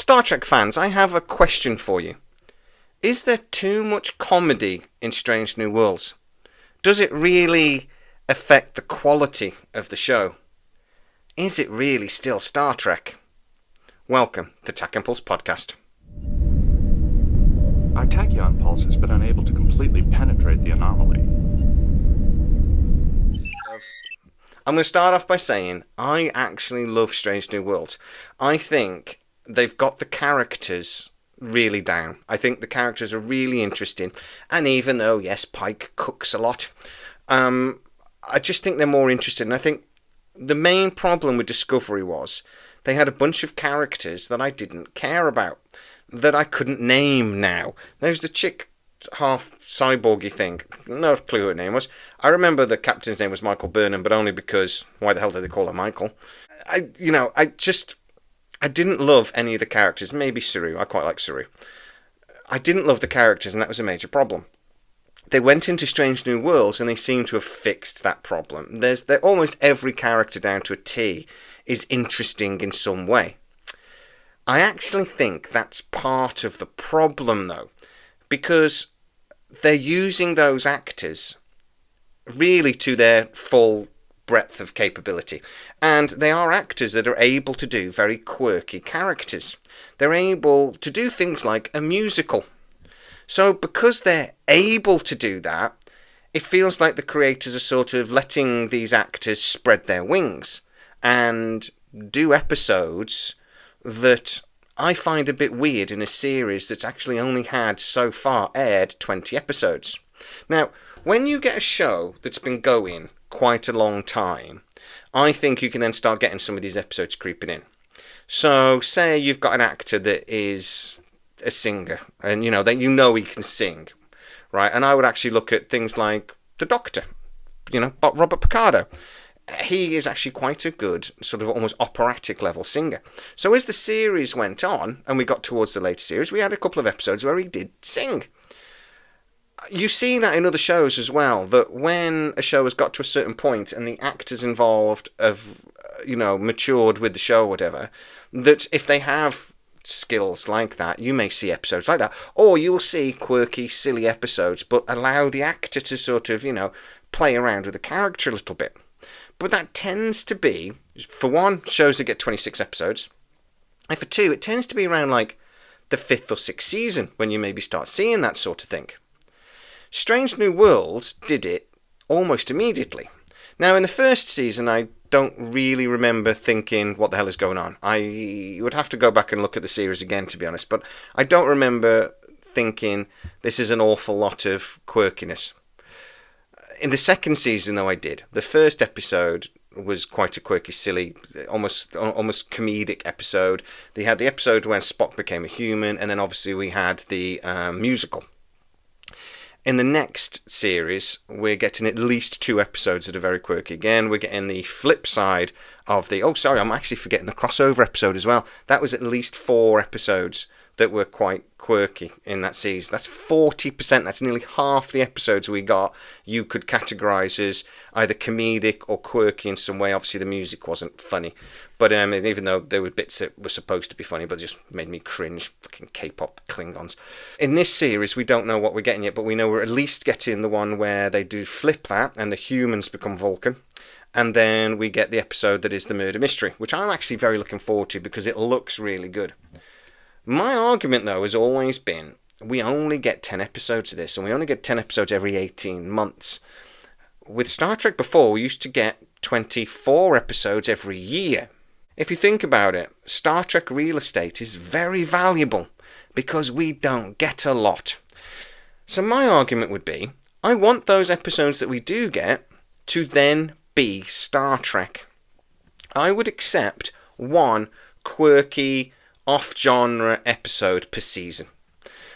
Star Trek fans, I have a question for you. Is there too much comedy in Strange New Worlds? Does it really affect the quality of the show? Is it really still Star Trek? Welcome to Tachyon Pulse Podcast. Our Tachyon pulse has been unable to completely penetrate the anomaly. I'm going to start off by saying I actually love Strange New Worlds. I think they've got the characters really down. I think the characters are really interesting. And even though, yes, Pike cooks a lot, I just think they're more interesting. I think the main problem with Discovery was they had a bunch of characters that I didn't care about, that I couldn't name now. There's the chick, half cyborgy thing. No clue who her name was. I remember the captain's name was Michael Burnham, but only because why the hell did they call her Michael? I didn't love any of the characters. Maybe Saru. I quite like Saru. I didn't love the characters, and that was a major problem. They went into Strange New Worlds, and they seem to have fixed that problem. Almost every character down to a T is interesting in some way. I actually think that's part of the problem, though, because they're using those actors really to their full breadth of capability. And they are actors that are able to do very quirky characters. They're able to do things like a musical. So because they're able to do that, it feels like the creators are sort of letting these actors spread their wings and do episodes that I find a bit weird in a series that's actually only had, so far, aired 20 episodes. Now, when you get a show that's been going quite a long time, I think you can then start getting some of these episodes creeping in. So, say you've got an actor that is a singer, and that he can sing, right? And I would actually look at things like The Doctor, Robert Picardo. He is actually quite a good, sort of almost operatic level singer. So as the series went on, and we got towards the later series, we had a couple of episodes where he did sing. You see that in other shows as well, that when a show has got to a certain point and the actors involved have, matured with the show or whatever, that if they have skills like that, you may see episodes like that. Or you'll see quirky, silly episodes, but allow the actor to sort of, play around with the character a little bit. But that tends to be, for one, shows that get 26 episodes. And for two, it tends to be around like the 5th or 6th season when you maybe start seeing that sort of thing. Strange New Worlds did it almost immediately. Now, in the first season, I don't really remember thinking, what the hell is going on? I would have to go back and look at the series again, to be honest. But I don't remember thinking, this is an awful lot of quirkiness. In the second season, though, I did. The first episode was quite a quirky, silly, almost comedic episode. They had the episode when Spock became a human, and then obviously we had the musical. In the next series, we're getting at least 2 episodes that are very quirky. Again, we're getting the flip side of I'm actually forgetting the crossover episode as well. That was at least 4 episodes that were quite quirky in that season. That's 40%. That's nearly half the episodes we got you could categorise as either comedic or quirky in some way. Obviously, the music wasn't funny. But even though there were bits that were supposed to be funny, but just made me cringe, fucking K-pop Klingons. In this series, we don't know what we're getting yet, but we know we're at least getting the one where they do flip that and the humans become Vulcan. And then we get the episode that is the murder mystery, which I'm actually very looking forward to because it looks really good. My argument, though, has always been we only get 10 episodes of this, and we only get 10 episodes every 18 months. With Star Trek before, we used to get 24 episodes every year. If you think about it, Star Trek real estate is very valuable because we don't get a lot. So my argument would be, I want those episodes that we do get to then be Star Trek. I would accept one quirky, off-genre episode per season.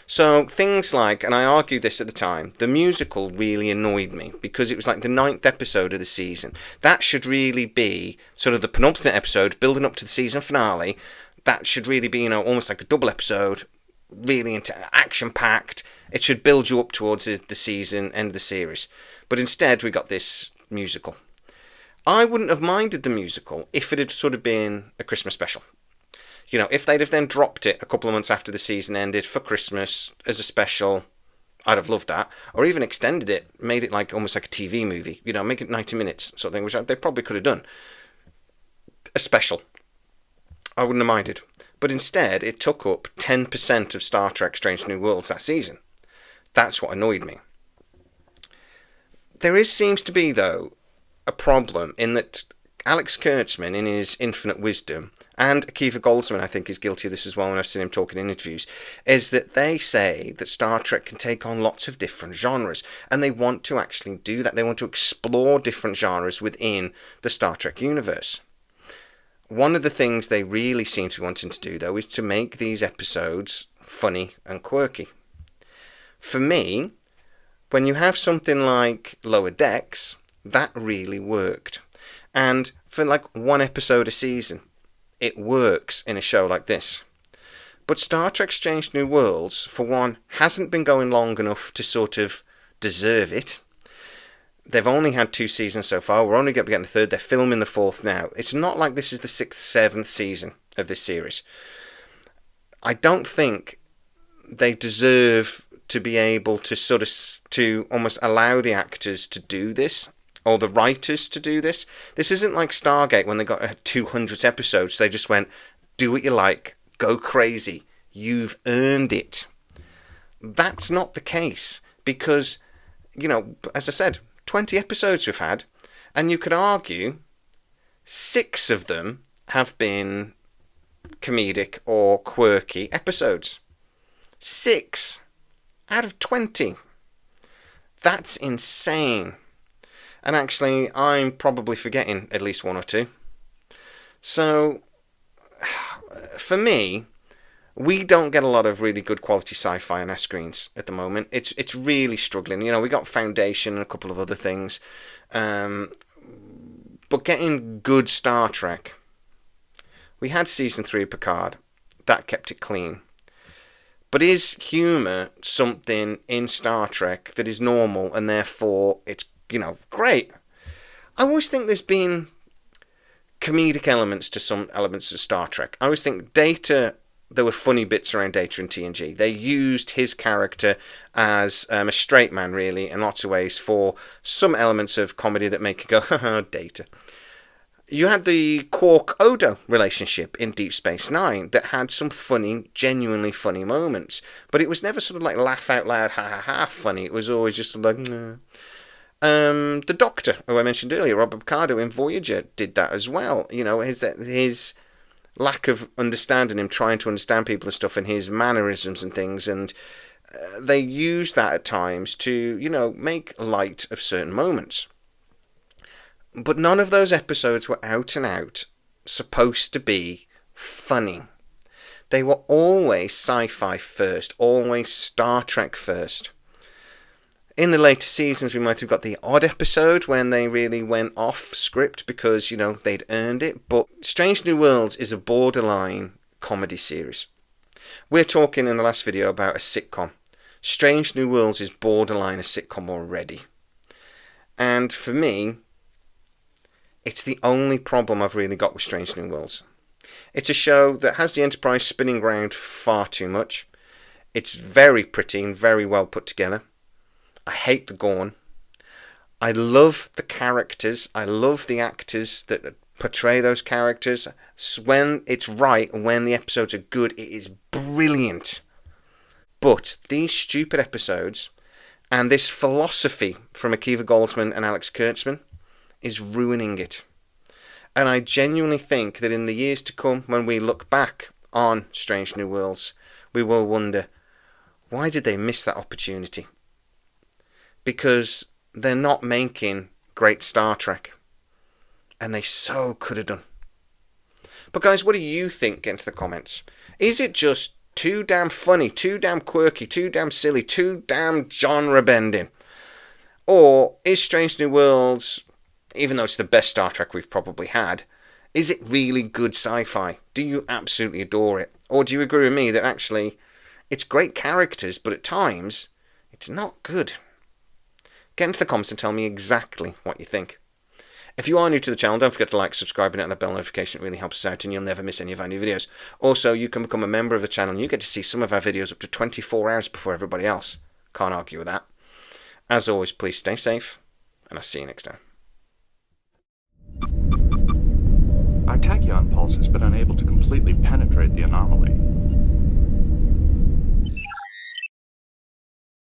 So things like, and I argued this at the time, the musical really annoyed me because it was like the 9th episode of the season. That should really be sort of the penultimate episode building up to the season finale. That should really be, almost like a double episode, really into action-packed. It should build you up towards the season, end of the series. But instead, we got this musical. I wouldn't have minded the musical if it had sort of been a Christmas special. You know, if they'd have then dropped it a couple of months after the season ended for Christmas as a special, I'd have loved that. Or even extended it, made it like almost like a TV movie. You know, make it 90 minutes sort of thing, which they probably could have done. A special. I wouldn't have minded. But instead, it took up 10% of Star Trek Strange New Worlds that season. That's what annoyed me. There seems to be, though, a problem in that Alex Kurtzman, in his infinite wisdom, and Akiva Goldsman, I think, is guilty of this as well when I've seen him talking in interviews, is that they say that Star Trek can take on lots of different genres, and they want to actually do that. They want to explore different genres within the Star Trek universe. One of the things they really seem to be wanting to do, though, is to make these episodes funny and quirky. For me, when you have something like Lower Decks, that really worked. And for like one episode a season, it works in a show like this. But Star Trek Strange New Worlds, for one, hasn't been going long enough to sort of deserve it. They've only had 2 seasons so far. We're only going to be getting the 3rd. They're filming the 4th now. It's not like this is the 6th, 7th season of this series. I don't think they deserve to be able to sort of to almost allow the actors to do this, or the writers to do this. This isn't like Stargate when they got 200 episodes. They just went, do what you like, go crazy, you've earned it. That's not the case because, you know, as I said, 20 episodes we've had, and you could argue 6 of them have been comedic or quirky episodes. 6 out of 20. That's insane. And actually, I'm probably forgetting at least 1 or 2. So, for me, we don't get a lot of really good quality sci-fi on our screens at the moment. It's really struggling. You know, we got Foundation and a couple of other things. But getting good Star Trek. We had Season 3 of Picard. That kept it clean. But is humour something in Star Trek that is normal and therefore it's, you know, great? I always think there's been comedic elements to some elements of Star Trek. I always think Data, there were funny bits around Data in TNG. They used his character as a straight man, really, in lots of ways for some elements of comedy that make you go, haha, Data. You had the Quark-Odo relationship in Deep Space Nine that had some funny, genuinely funny moments. But it was never sort of like laugh out loud, ha ha ha funny. It was always just like, nah. The Doctor, who I mentioned earlier, Robert Picardo in Voyager, did that as well. You know, his lack of understanding, him trying to understand people and stuff, and his mannerisms and things, and they used that at times to, you know, make light of certain moments. But none of those episodes were out and out supposed to be funny. They were always sci-fi first, always Star Trek first. In the later seasons, we might have got the odd episode when they really went off script because, you know, they'd earned it. But Strange New Worlds is a borderline comedy series. We're talking in the last video about a sitcom. Strange New Worlds is borderline a sitcom already. And for me, it's the only problem I've really got with Strange New Worlds. It's a show that has the Enterprise spinning around far too much. It's very pretty and very well put together. I hate the Gorn. I love the characters. I love the actors that portray those characters. When it's right and when the episodes are good, it is brilliant. But these stupid episodes and this philosophy from Akiva Goldsman and Alex Kurtzman is ruining it. And I genuinely think that in the years to come, when we look back on Strange New Worlds, we will wonder, why did they miss that opportunity? Because they're not making great Star Trek. And they so could have done. But guys, what do you think? Get into the comments. Is it just too damn funny, too damn quirky, too damn silly, too damn genre bending? Or is Strange New Worlds, even though it's the best Star Trek we've probably had, is it really good sci-fi? Do you absolutely adore it? Or do you agree with me that actually it's great characters, but at times it's not good? Get into the comments and tell me exactly what you think. If you are new to the channel, don't forget to like, subscribe, and hit that bell notification. It really helps us out, and you'll never miss any of our new videos. Also, you can become a member of the channel, and you get to see some of our videos up to 24 hours before everybody else. Can't argue with that. As always, please stay safe, and I'll see you next time. Our tachyon pulse has been unable to completely penetrate the anomaly.